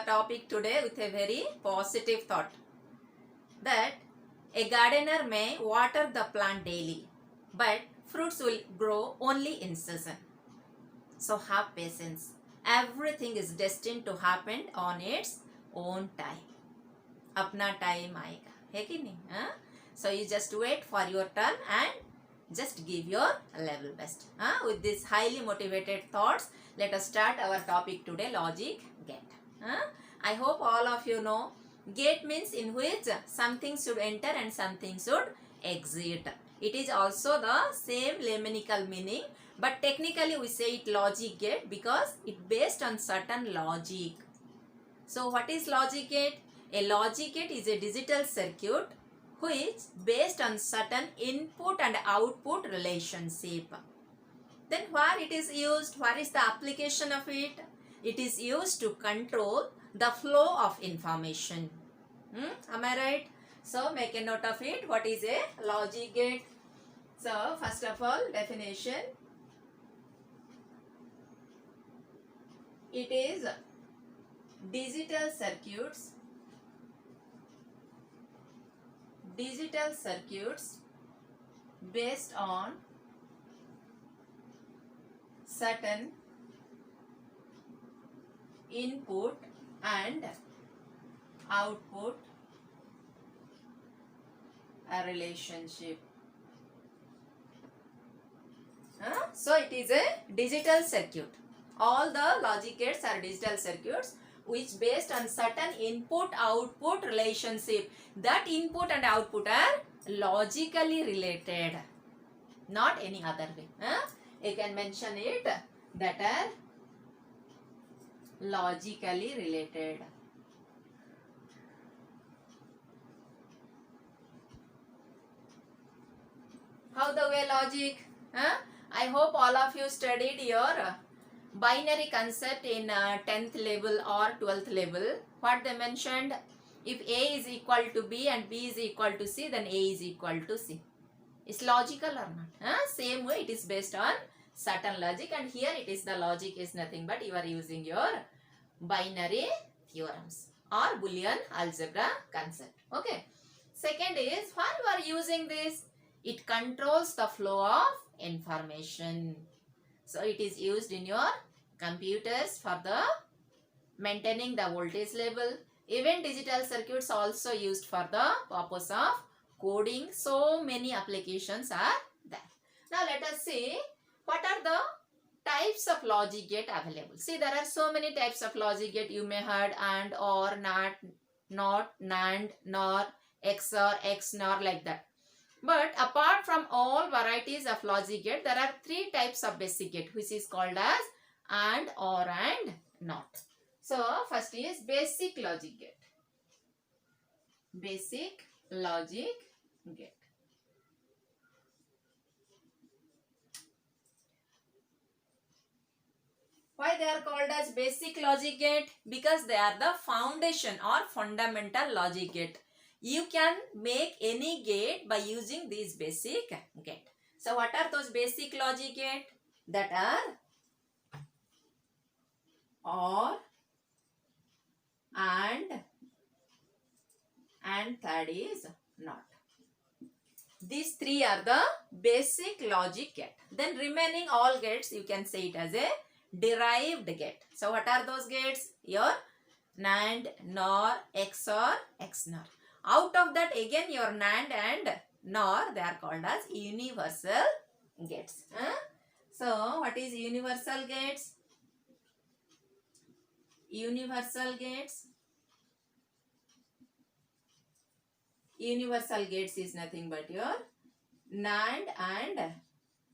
topic today with a very positive thought that a gardener may water the plant daily, but fruits will grow only in season. So have patience. Everything is destined to happen on its own time. अपना time आएगा है कि नहीं हाँ? So you just wait for your turn and just give your level best. With these highly motivated thoughts, let us start our topic today, logic gate. I hope all of you know gate means in which something should enter and something should exit. It is also the same lemnical meaning, but technically we say it logic gate because it based on certain logic. So what is logic gate? A logic gate is a digital circuit which based on certain input and output relationship. Then where it is used? Where is the application of it? It is used to control the flow of information. Am I right? So make a note of it. What is a logic gate? So first of all, definition. It is digital circuits based on certain input and output relationship. So it is a digital circuit. All the logic gates are digital circuits which based on certain input-output relationship. That input and output are logically related, not any other way. You can mention it that are logically related. How the way logic? I hope all of you studied your binary concept in 10th level or 12th level. What they mentioned, if A is equal to B and B is equal to C, then A is equal to C. It's logical or not? Same way it is based on certain logic, and here it is the logic is nothing but you are using your binary theorems or Boolean algebra concept. Okay. Second is, why you are using this? It controls the flow of information. So it is used in your computers for the maintaining the voltage level. Even digital circuits also used for the purpose of coding. So many applications are there. Now let us see what are the types of logic gate available. See, there are so many types of logic gate. You may heard and, or, not, NAND, NOR, XOR, XNOR, like that. But apart from all varieties of logic gate, there are three types of basic gate which is called as and, or, and, not. So first is basic logic gate. Basic logic gate. Why they are called as basic logic gate? Because they are the foundation or fundamental logic gate. You can make any gate by using these basic gate. So what are those basic logic gate? That are or, and third is not. These three are the basic logic gate. Then remaining all gates you can say it as a derived gate. So what are those gates? Your NAND, NOR, XOR, XNOR. Out of that again your NAND and NOR, they are called as universal gates. So what is universal gates? Universal gates. Universal gates is nothing but your NAND and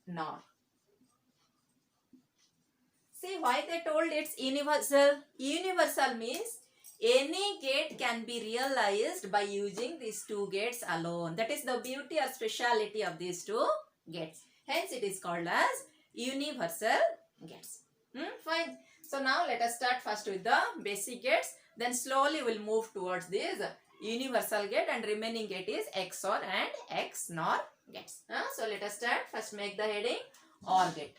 NOR. See why they told it's universal? Universal means any gate can be realized by using these two gates alone. That is the beauty or speciality of these two gates. Hence it is called as universal gates. Fine. So now let us start first with the basic gates. Then slowly we'll move towards this universal gate, and remaining gate is XOR and XNOR gates. So let us start. First make the heading OR gate.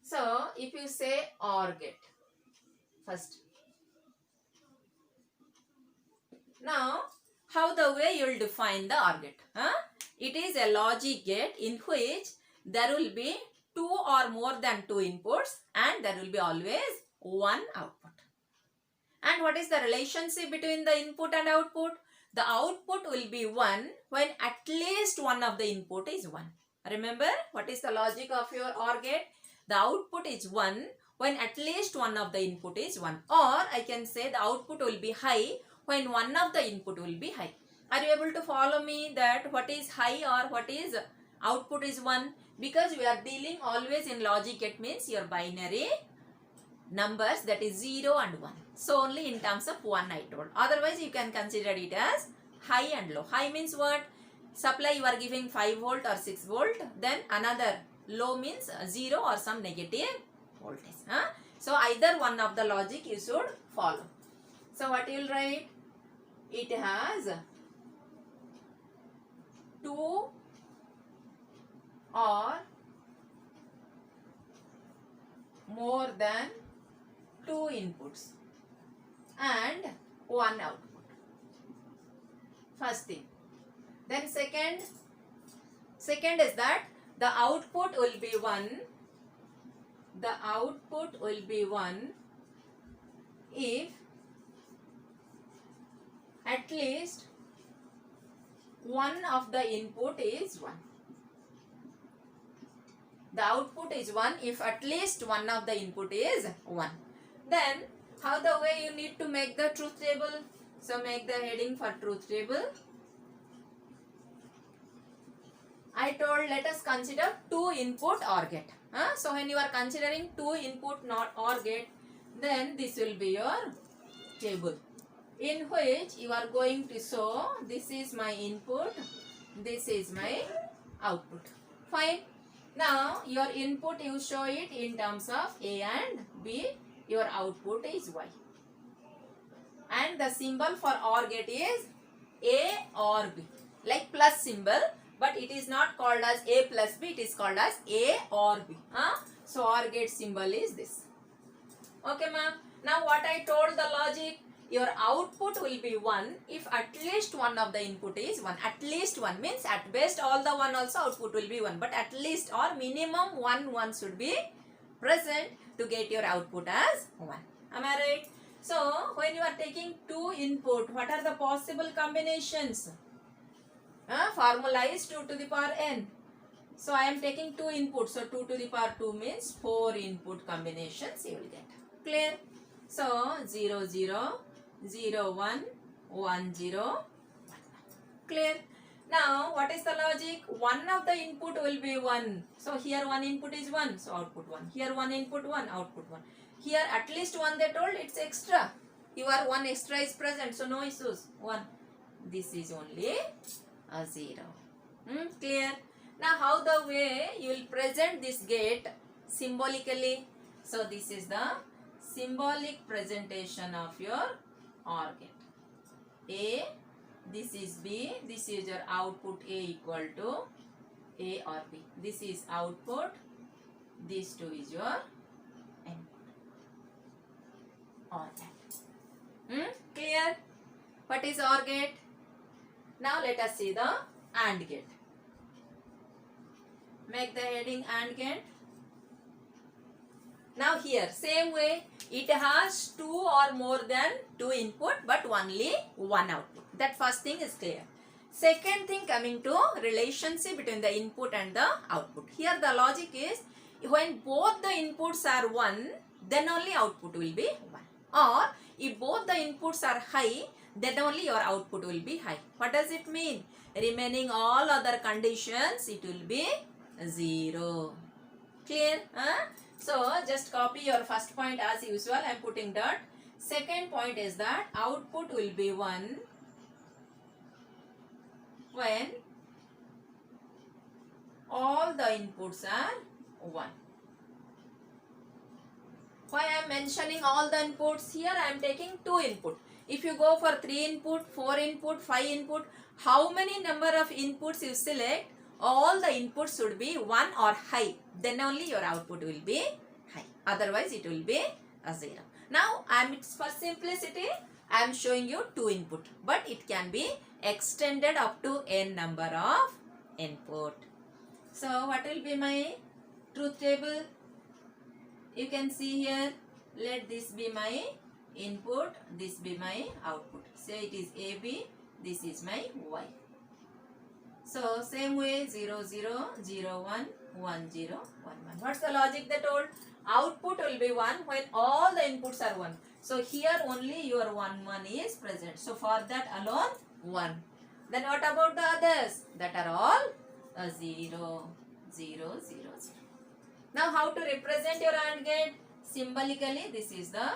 So if you say OR gate, first Now, how the way you will define the OR gate? It is a logic gate in which there will be two or more than two inputs and there will be always one output. And what is the relationship between the input and output? The output will be 1 when at least one of the input is 1. Remember what is the logic of your OR gate? The output is 1 when at least one of the input is 1. Or I can say the output will be high when one of the input will be high. Are you able to follow me that what is high or what is output is 1? Because we are dealing always in logic gate means your binary numbers, that is 0 and 1. So only in terms of 1 I told. Otherwise you can consider it as high and low. High means what? Supply you are giving 5 volt or 6 volt. Then another low means 0 or some negative voltage. So either one of the logic you should follow. So what you will write? It has 2 or more than 2 inputs and 1 output. First thing. Then second is that the output will be 1. The output will be 1 if at least one of the input is 1. The output is 1 if at least one of the input is 1. Then how the way you need to make the truth table? So make the heading for truth table. I told let us consider 2 input OR gate. So when you are considering 2 input not OR gate, then this will be your table in which you are going to show this is my input, this is my output. Fine. Now your input you show it in terms of A and B, your output is Y. And the symbol for OR gate is A or B, like plus symbol, but it is not called as A plus B, it is called as A or B. So OR gate symbol is this. Okay ma'am. Now what I told the logic, your output will be 1 if at least one of the input is 1. At least 1 means at best all the 1 also output will be 1, but at least or minimum 1 should be present to get your output as 1. Am I right? So when you are taking 2 input, what are the possible combinations? Formula is 2 to the power n. So I am taking 2 inputs. So 2 to the power 2 means 4 input combinations you will get. Clear? So 0 0 0 1 1 0 1. Clear? Now what is the logic? One of the input will be 1. So here one input is 1. So output 1. Here one input 1. Output 1. Here at least 1 they told, it's extra. Your 1 extra is present. So no issues. 1. This is only a 0. Clear? Now how the way you will present this gate symbolically? So this is the symbolic presentation of your OR gate. A, this is B, this is your output A equal to A or B. This is output, this 2 is your input OR gate. Clear? What is OR gate? Now let us see the AND gate. Make the heading AND gate. Now here same way it has 2 or more than 2 input but only 1 output. That first thing is clear. Second thing coming to relationship between the input and the output. Here the logic is when both the inputs are 1 then only output will be 1. Or if both the inputs are high then only your output will be high. What does it mean? Remaining all other conditions it will be 0. Clear? So just copy your first point as usual. I am putting dot. Second point is that output will be 1 when all the inputs are 1. Why I am mentioning all the inputs? Here I am taking 2 input. If you go for 3 input, 4 input, 5 input, how many number of inputs you select, all the inputs should be 1 or high. Then only your output will be high. Otherwise it will be a 0. Now for simplicity I am showing you 2 input, but it can be extended up to n number of input. So what will be my truth table? You can see here, let this be my input, this be my output. Say it is AB, this is my Y. So same way 0 0 0 1 1 0 1 1. What's the logic they told? Output will be 1 when all the inputs are 1. So here only your 1 1 is present. So for that alone 1. Then what about the others? That are all 0 0 0 0. Now how to represent your AND gate? Symbolically this is the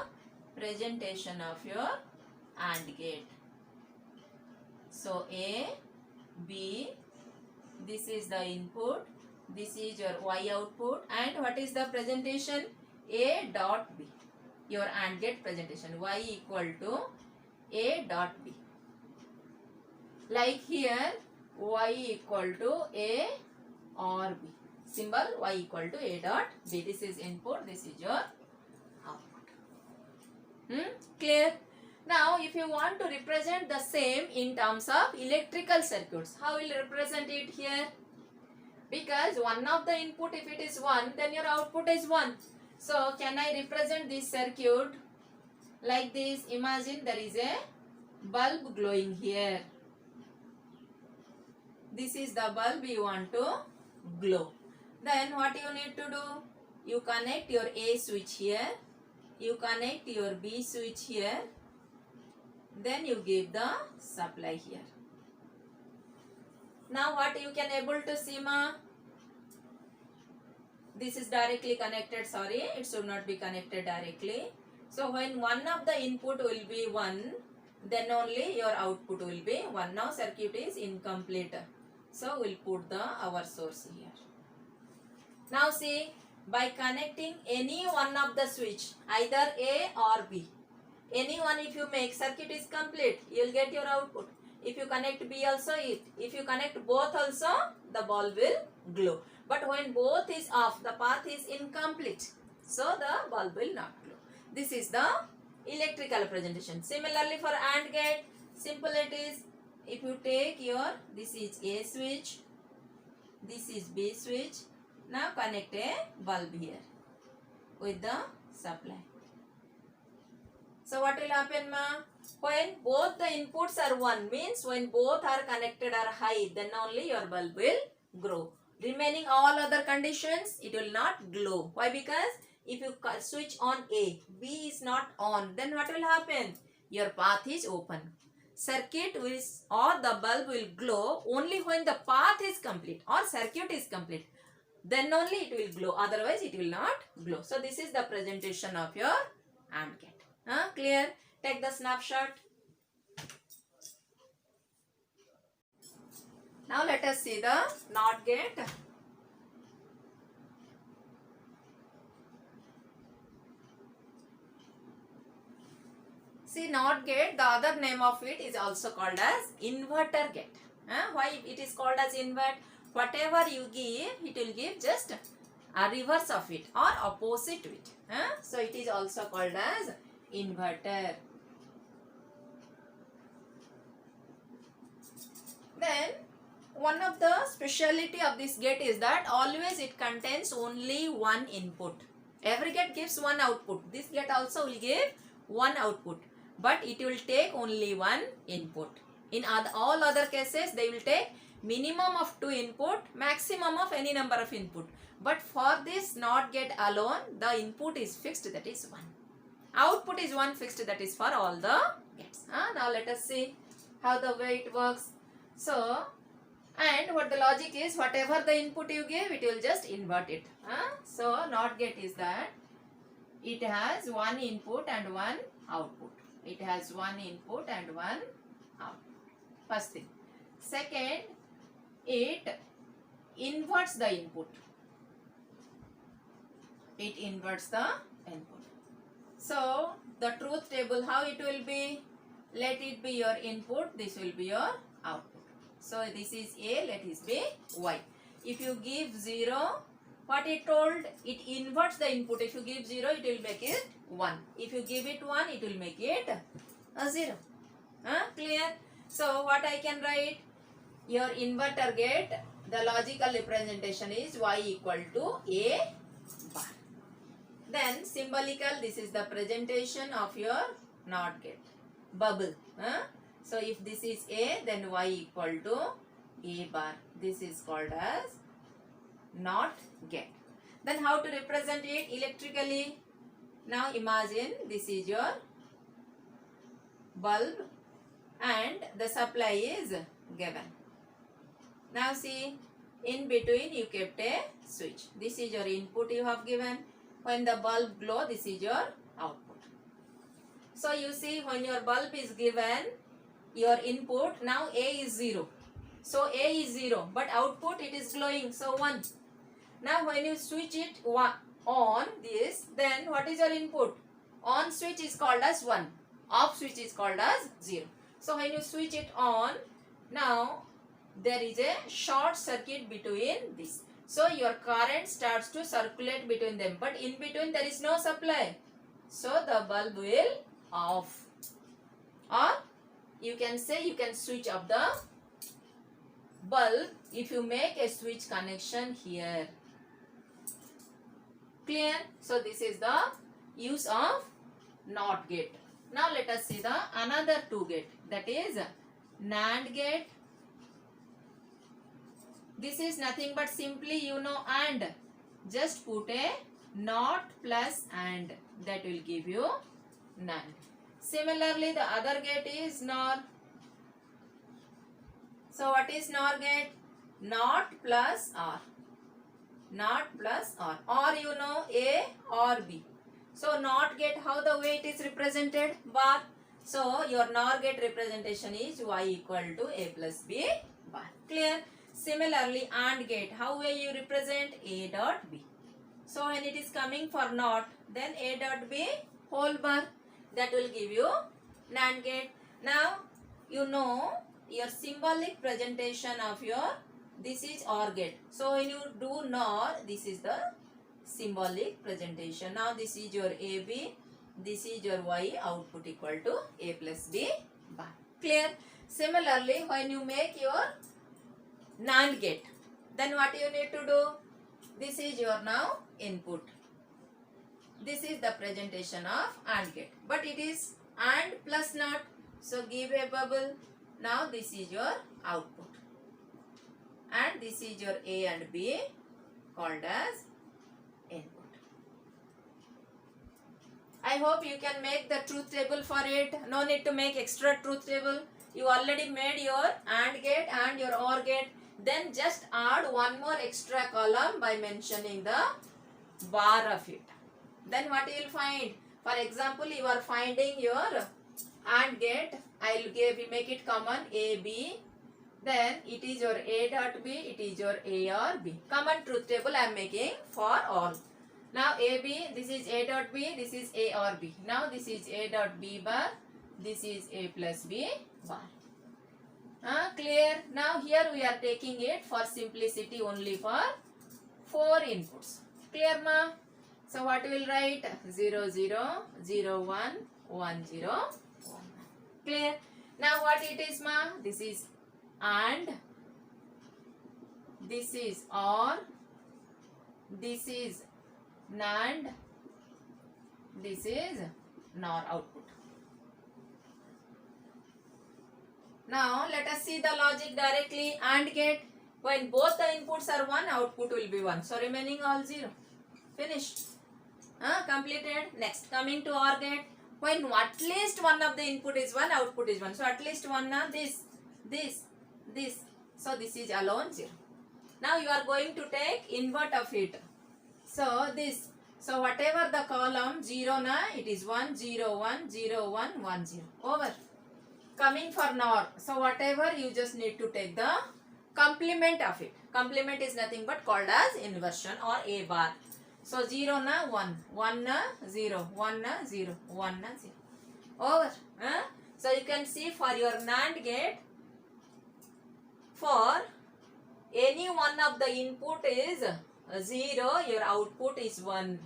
presentation of your AND gate. So A, B, this is the input, this is your Y output, and what is the presentation? A dot B. Your AND gate presentation, Y equal to A dot B. Like here, Y equal to A or B. Symbol Y equal to A dot B. This is input, this is your output. Clear? Now, if you want to represent the same in terms of electrical circuits, how will you represent it here? Because one of the input, if it is 1, then your output is 1. So, can I represent this circuit like this? Imagine there is a bulb glowing here. This is the bulb you want to glow. Then what you need to do? You connect your A switch here. You connect your B switch here. Then you give the supply here. Now what you can able to see, ma? This is directly connected, sorry, it should not be connected directly. So when one of the input will be 1, then only your output will be 1. Now circuit is incomplete. So we'll put our source here. Now see, by connecting any one of the switch, either A or B, any one if you make, circuit is complete, you will get your output. If you connect B also, if you connect both also, the bulb will glow. But when both is off, the path is incomplete. So the bulb will not glow. This is the electrical presentation. Similarly for AND gate, simple it is. If you take your, this is A switch, this is B switch. Now connect a bulb here with the supply. So what will happen, ma? When both the inputs are 1, means when both are connected are high, then only your bulb will grow. Remaining all other conditions, it will not glow. Why? Because if you switch on A, B is not on, then what will happen? Your path is open. Circuit will, or the bulb will glow only when the path is complete or circuit is complete. Then only it will glow, otherwise it will not glow. So this is the presentation of your AND gate. Clear? Take the snapshot. Now let us see the NOT gate. See, NOT gate, the other name of it is also called as inverter gate. Why it is called as invert? Whatever you give, it will give just a reverse of it or opposite to it. So it is also called as inverter. Then one of the speciality of this gate is that always it contains only one input. Every gate gives one output. This gate also will give one output, but it will take only one input. In all other cases, they will take minimum of 2 input, maximum of any number of input. But for this NOT gate alone, the input is fixed, that is 1. Output is 1 fixed, that is for all the gates. Now let us see how the way it works. So, and what the logic is, whatever the input you give, it will just invert it. So NOT gate is that it has one input and one output. It has one input and one output. First thing. Second, it inverts the input. It inverts the input. So the truth table, how it will be? Let it be your input, this will be your output. So this is A, let it be Y. If you give 0, what it told? It inverts the input. If you give 0, it will make it 1. If you give it 1, it will make it a 0. Clear? So what I can write? Your inverter gate, the logical representation is y equal to a bar. Then symbolical, this is the presentation of your NOT gate, bubble. So if this is a, then y equal to a bar. This is called as NOT gate. Then how to represent it electrically? Now imagine this is your bulb and the supply is given. Now see, in between you kept a switch. This is your input you have given. When the bulb glow, this is your output. So you see, when your bulb is given your input, now A is 0. So A is 0, but output it is glowing, so 1. Now when you switch it on this, then what is your input? On switch is called as 1. Off switch is called as 0. So when you switch it on, now there is a short circuit between this. So your current starts to circulate between them, but in between there is no supply. So the bulb will off. Or you can say you can switch off the bulb if you make a switch connection here. Clear? So this is the use of NOT gate. Now let us see the another 2 gate, that is NAND gate. This is nothing but simply AND. Just put a NOT plus AND, that will give you NAND. Similarly the other gate is NOR. So what is NOR gate? NOT plus OR. NOT plus OR. Or A or B. So NOT gate, how the way it is represented? Bar. So your NOR gate representation is y equal to a plus b bar. Clear? Similarly AND gate, how way you represent? A dot b. So when it is coming for NOT, then a dot b whole bar, that will give you NAND gate. Now your symbolic presentation of your, this is OR gate. So when you do NOR, this is the symbolic presentation. Now this is your AB, this is your Y, output equal to A plus B bar. Clear? Similarly, when you make your NAND gate, then what you need to do? This is your now input. This is the presentation of AND gate, but it is AND plus NOT. So give a bubble. Now this is your output, and this is your A and B called as input. I hope you can make the truth table for it. No need to make extra truth table. You already made your AND gate and your OR gate. Then just add one more extra column by mentioning the bar of it. Then what you will find? For example, you are finding your AND gate. I will make it common AB. Then it is your A dot B, it is your A or B. Common truth table I am making for all. Now AB, this is A dot B, this is A or B. Now this is A dot B bar, this is A plus B bar. Clear? Now here we are taking it for simplicity only for 4 inputs. Clear ma? So what we will write? 0, 0, 0, 1, 1, 0, 1. Clear? Now what it is ma? This is AND, this is OR, this is NAND, this is NOR output. Now let us see the logic directly. AND gate, when both the inputs are 1, output will be 1. So remaining all 0. Finished. Completed. Next, coming to OR gate, when at least one of the input is 1, output is 1. So at least one, this. So this is alone 0. Now you are going to take invert of it. So this. So whatever the column 0 it is 1, 0, 1, 0, 1, 1, 0. Over. Coming for NOR. So whatever, you just need to take the complement of it. Complement is nothing but called as inversion or A bar. So 0 1, 1 0, 1 0, 1 0. Over. So you can see for your NAND gate, for any one of the input is 0, your output is 1.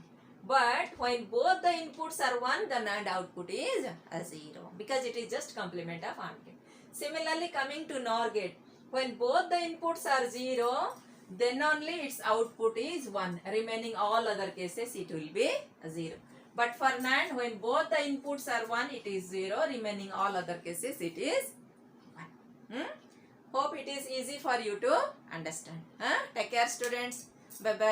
But when both the inputs are 1, the NAND output is a 0 because it is just complement of AND gate. Similarly, coming to NOR gate, when both the inputs are 0, then only its output is 1. Remaining all other cases it will be 0. But for NAND, when both the inputs are 1, it is 0. Remaining all other cases it is 1. Hope it is easy for you to understand. Take care, students. Bye bye.